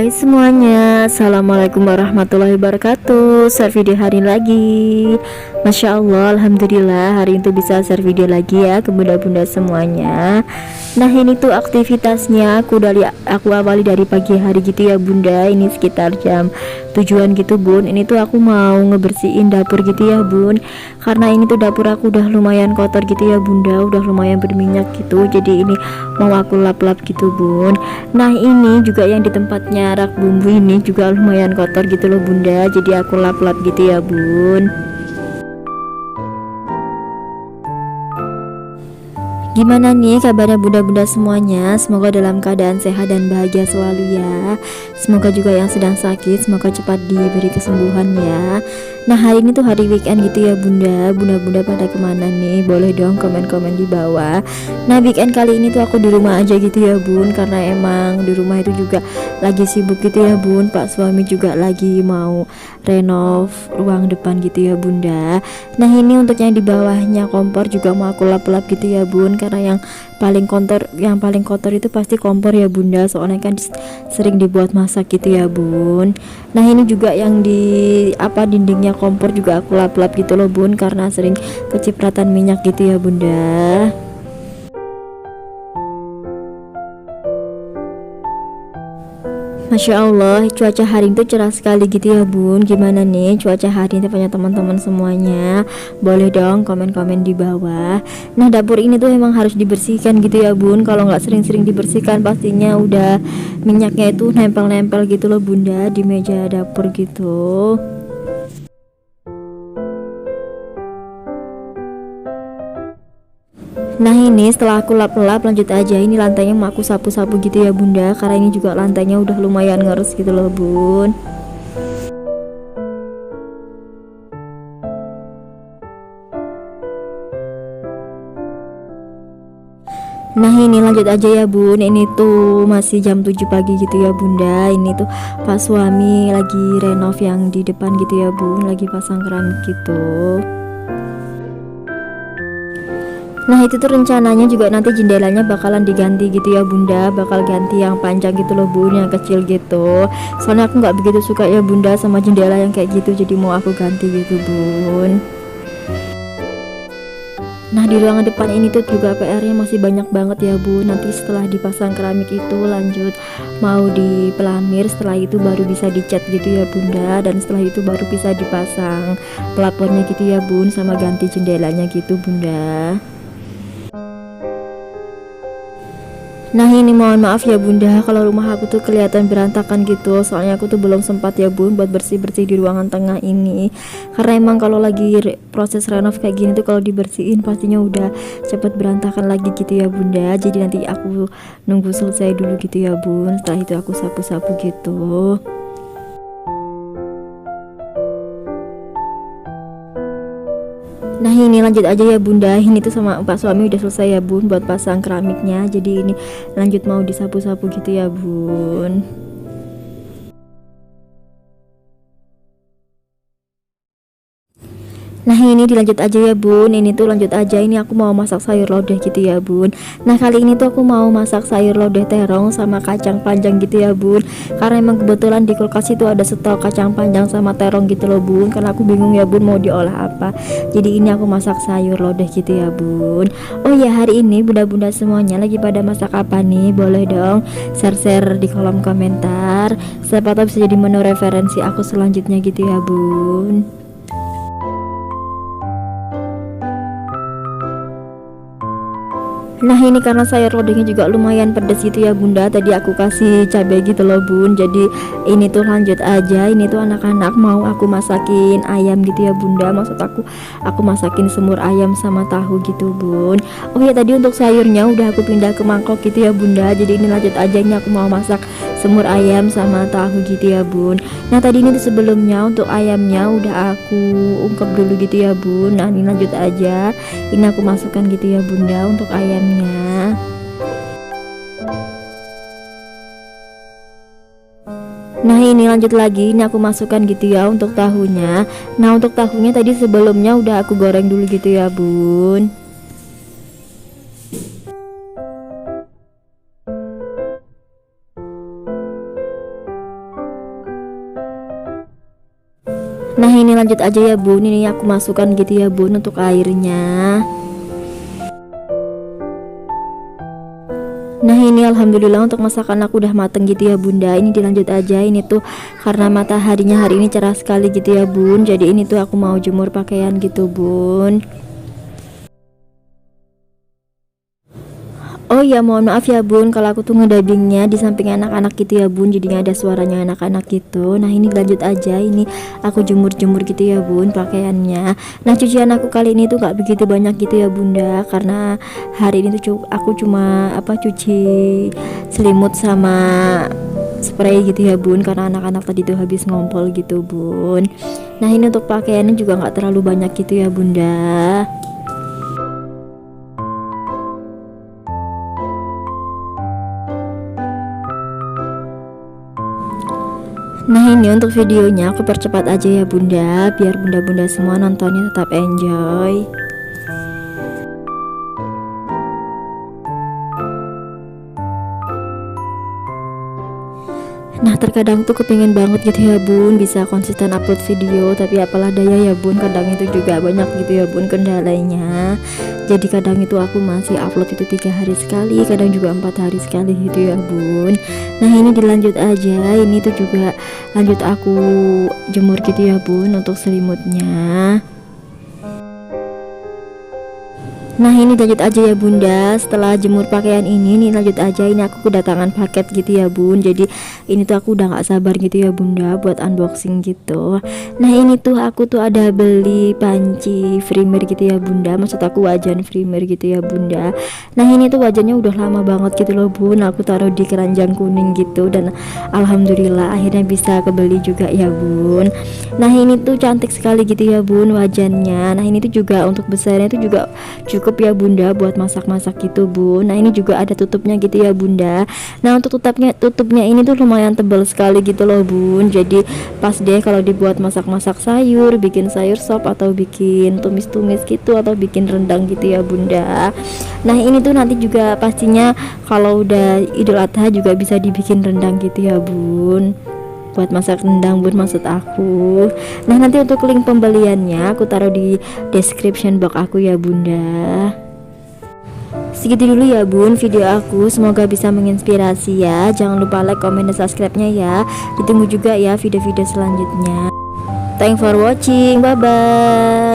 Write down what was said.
Hai semuanya, Assalamualaikum warahmatullahi wabarakatuh. Share video hari ini lagi. Masya Allah, Alhamdulillah hari itu bisa share video lagi ya ke bunda-bunda semuanya. Nah ini tuh aktivitasnya aku awali dari pagi hari gitu ya bunda. Ini sekitar jam tujuan gitu bun. Ini tuh aku mau ngebersihin dapur gitu ya bun. Karena ini tuh dapur aku udah lumayan kotor gitu ya bunda, udah lumayan berminyak gitu. Jadi ini mau aku lap-lap gitu bun. Nah ini juga yang di tempatnya rak bumbu ini juga lumayan kotor gitu loh bunda. Jadi aku lap-lap gitu ya bun. Gimana nih kabarnya bunda-bunda semuanya? Semoga dalam keadaan sehat dan bahagia selalu ya. Semoga juga yang sedang sakit semoga cepat diberi kesembuhan ya. Nah hari ini tuh hari weekend gitu ya bunda. Bunda-bunda pada kemana nih? Boleh dong komen-komen di bawah. Nah weekend kali ini tuh aku di rumah aja gitu ya bun. Karena emang di rumah itu juga lagi sibuk gitu ya bun. Pak suami juga lagi mau renov ruang depan gitu ya bunda. Nah ini untuk yang di bawahnya kompor juga mau aku lap-lap gitu ya bun. Karena yang paling kotor itu pasti kompor ya bunda, soalnya kan sering dibuat masak gitu ya bun. Nah ini juga yang di dindingnya kompor juga aku lap-lap gitu loh bun, karena sering kecipratan minyak gitu ya bunda. Masya Allah, cuaca hari itu cerah sekali gitu ya bun. Gimana nih cuaca hari ini punya teman-teman semuanya? Boleh dong komen-komen di bawah. Nah dapur ini tuh emang harus dibersihkan gitu ya bun. Kalau nggak sering-sering dibersihkan pastinya udah minyaknya itu nempel-nempel gitu loh bunda di meja dapur gitu. Nah ini setelah aku lap-lap lanjut aja, ini lantainya mau aku sapu-sapu gitu ya bunda, karena ini juga lantainya udah lumayan ngeres gitu loh bun. Nah ini lanjut aja ya bun, ini tuh masih jam 7 pagi gitu ya bunda. Ini tuh pas suami lagi renov yang di depan gitu ya bun, lagi pasang keramik gitu. Nah itu tuh rencananya juga nanti jendelanya bakalan diganti gitu ya bunda, bakal ganti yang panjang gitu loh bun, yang kecil gitu. Soalnya aku nggak begitu suka ya bunda sama jendela yang kayak gitu, jadi mau aku ganti gitu bun. Nah di ruangan depan ini tuh juga PR-nya masih banyak banget ya bu. Nanti setelah dipasang keramik itu lanjut mau dipelamir, setelah itu baru bisa dicat gitu ya bunda. Dan setelah itu baru bisa dipasang pelapornya gitu ya bun, sama ganti jendelanya gitu bunda. Nah ini mohon maaf ya bunda kalau rumah aku tuh kelihatan berantakan gitu, soalnya aku tuh belum sempat ya bun buat bersih-bersih di ruangan tengah ini. Karena emang kalau lagi proses renov kayak gini tuh kalau dibersihin pastinya udah cepet berantakan lagi gitu ya bunda. Jadi nanti aku nunggu selesai dulu gitu ya bun, setelah itu aku sapu-sapu gitu. Nah ini lanjut aja ya bunda, ini tuh sama pak suami udah selesai ya bun buat pasang keramiknya. Jadi ini lanjut mau disapu-sapu gitu ya bun. Nah ini dilanjut aja ya bun, ini tuh lanjut aja, ini aku mau masak sayur lodeh gitu ya bun. Nah kali ini tuh aku mau masak sayur lodeh terong sama kacang panjang gitu ya bun. Karena emang kebetulan di kulkas itu ada stok kacang panjang sama terong gitu loh bun. Karena aku bingung ya bun mau diolah apa, jadi ini aku masak sayur lodeh gitu ya bun. Oh ya hari ini bunda-bunda semuanya lagi pada masak apa nih? Boleh dong share-share di kolom komentar, siapa tahu bisa jadi menu referensi aku selanjutnya gitu ya bun. Nah ini karena sayur lodehnya juga lumayan pedes gitu ya bunda, tadi aku kasih cabai gitu loh bun. Jadi ini tuh lanjut aja, ini tuh anak-anak mau aku masakin ayam gitu ya bunda. Maksud aku masakin semur ayam sama tahu gitu bun. Oh ya tadi untuk sayurnya udah aku pindah ke mangkok gitu ya bunda. Jadi ini lanjut aja, ini aku mau masak semur ayam sama tahu gitu ya bun. Nah tadi ini tuh sebelumnya untuk ayamnya udah aku ungkep dulu gitu ya bun. Nah ini lanjut aja, ini aku masukkan gitu ya bunda untuk ayamnya. Nah ini lanjut lagi, ini aku masukkan gitu ya untuk tahunya. Nah untuk tahunya tadi sebelumnya udah aku goreng dulu gitu ya bun. Nah ini lanjut aja ya bun, ini aku masukkan gitu ya bun untuk airnya. Nah ini alhamdulillah untuk masakan aku udah mateng gitu ya bunda. Ini dilanjut aja, ini tuh karena mataharinya hari ini cerah sekali gitu ya bun, jadi ini tuh aku mau jemur pakaian gitu bun. Oh ya mohon maaf ya bun kalau aku tuh ngedubbingnya di samping anak-anak gitu ya bun, jadinya ada suaranya anak-anak gitu. Nah ini lanjut aja, ini aku jemur-jemur gitu ya bun pakaiannya. Nah cucian aku kali ini tuh gak begitu banyak gitu ya bunda, karena hari ini tuh aku cuma cuci selimut sama spray gitu ya bun, karena anak-anak tadi tuh habis ngompol gitu bun. Nah ini untuk pakaiannya juga nggak terlalu banyak gitu ya bunda. Nah ini untuk videonya aku percepat aja ya bunda, biar bunda-bunda semua nontonnya tetap enjoy. Nah terkadang tuh kepengen banget gitu ya bun bisa konsisten upload video, tapi apalah daya ya bun, kadang itu juga banyak gitu ya bun kendalanya. Jadi kadang itu aku masih upload itu 3 hari sekali, kadang juga 4 hari sekali gitu ya bun. Nah ini dilanjut aja, ini tuh juga lanjut aku jemur gitu ya bun untuk selimutnya. Nah ini lanjut aja ya bunda, setelah jemur pakaian ini lanjut aja, ini aku kedatangan paket gitu ya bun. Jadi ini tuh aku udah gak sabar gitu ya bunda buat unboxing gitu. Nah ini tuh aku tuh ada beli panci frimer gitu ya bunda, maksud aku wajan frimer gitu ya bunda. Nah ini tuh wajannya udah lama banget gitu loh bun, aku taruh di keranjang kuning gitu, dan alhamdulillah akhirnya bisa kebeli juga ya bun. Nah ini tuh cantik sekali gitu ya bun wajannya. Nah ini tuh juga untuk besarnya tuh juga cukup ya bunda buat masak-masak gitu bun. Nah ini juga ada tutupnya gitu ya bunda. Nah untuk tutupnya ini tuh lumayan tebal sekali gitu loh bun, jadi pas deh kalau dibuat masak-masak sayur, bikin sayur sop atau bikin tumis-tumis gitu atau bikin rendang gitu ya bunda. Nah ini tuh nanti juga pastinya kalau udah Idul Adha juga bisa dibikin rendang gitu ya bun, buat masak rendang bun maksud aku. Nah nanti untuk link pembeliannya aku taruh di description box aku ya bunda. Segitu dulu ya bun video aku, semoga bisa menginspirasi ya. Jangan lupa like, comment, dan subscribe nya ya. Ditunggu juga ya video-video selanjutnya. Thanks for watching, bye bye.